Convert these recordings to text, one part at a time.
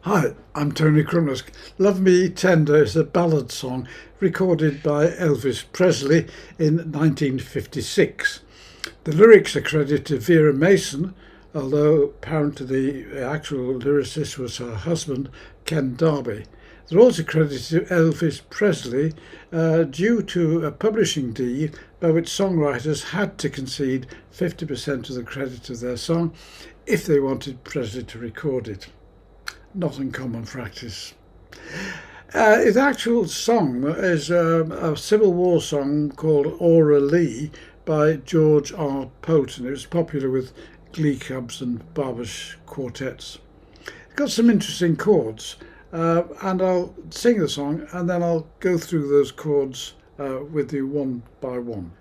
Hi, I'm Tony Crumless. Love Me Tender is a ballad song recorded by Elvis Presley in 1956. The lyrics are credited to Vera Mason, although apparently the actual lyricist was her husband, Ken Darby. They're also credited to Elvis Presley due to a publishing deal by which songwriters had to concede 50% of the credit of their song if they wanted Presley to record it. Not uncommon practice. His actual song is a Civil War song called Aura Lee by George R. Poulton. It was popular with glee clubs and barber's quartets. It's got some interesting chords, and I'll sing the song and then I'll go through those chords with you one by one.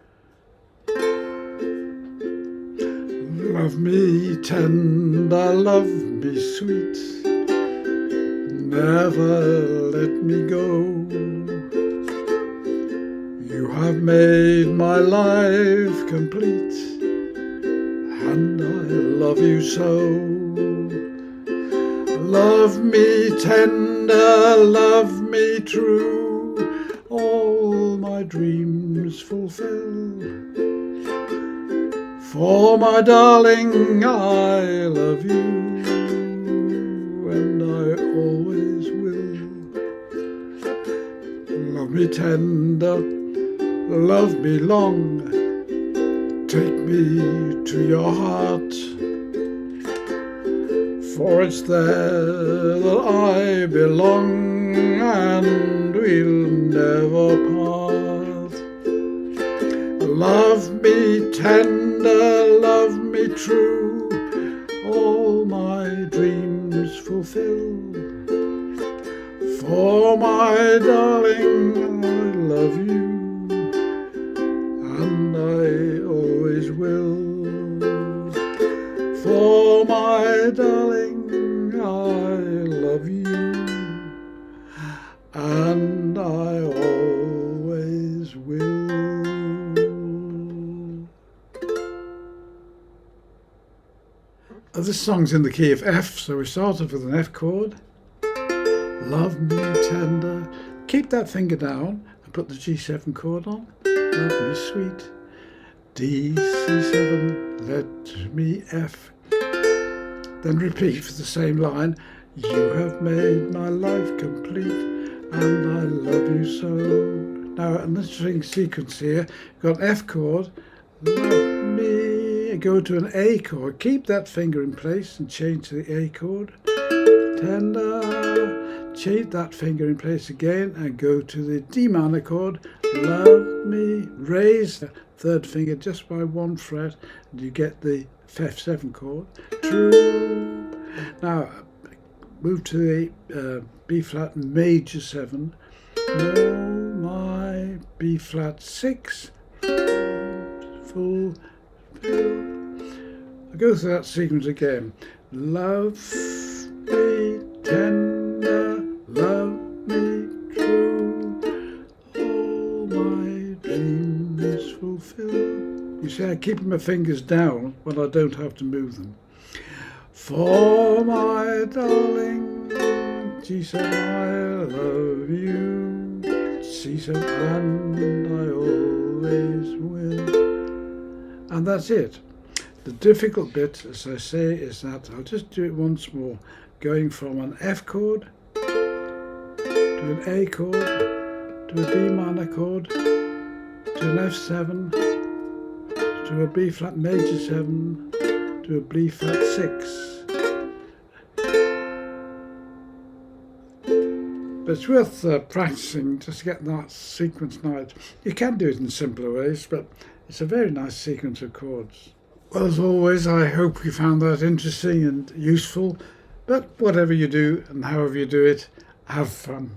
Love me tender, love me sweet, never let me go. You have made my life complete, and I love you so. Love me tender, love me true, all my dreams fulfill. For my darling, I love you, and I always will. Love me tender, love me long, take me to your heart, for it's there that I belong, and we'll never part. Love me tender, love me true, all my dreams fulfill. For my darling, I love you, and I always will. For my darling, I love you, and I always will. This song's in the key of F, so we started with an F chord. Love me tender. Keep that finger down and put the G7 chord on. Love me sweet. D, C7, let me F. Then repeat for the same line. You have made my life complete, and I love you so. Now, an interesting sequence here. We've got an F chord. Love me. Go to an A chord. Keep that finger in place and change to the A chord. Tender. Change that finger in place again and go to the D minor chord. Love me. Raise the third finger just by one fret and you get the F7 chord. True. Now move to the B flat major 7. No, my B flat 6. Full. I'll go through that sequence again. Love me tender, love me true, all my dreams fulfill. You see, I keep my fingers down when I don't have to move them. For my darling, G7, I love you, C7, and I always will. And that's it. The difficult bit, as I say, is that I'll just do it once more, going from an F chord to an A chord to a D minor chord to an F7 to a B flat major 7 to a B flat 6. But it's worth practicing just to get that sequence right. You can do it in simpler ways, but it's a very nice sequence of chords. Well, as always, I hope you found that interesting and useful. But whatever you do and however you do it, have fun.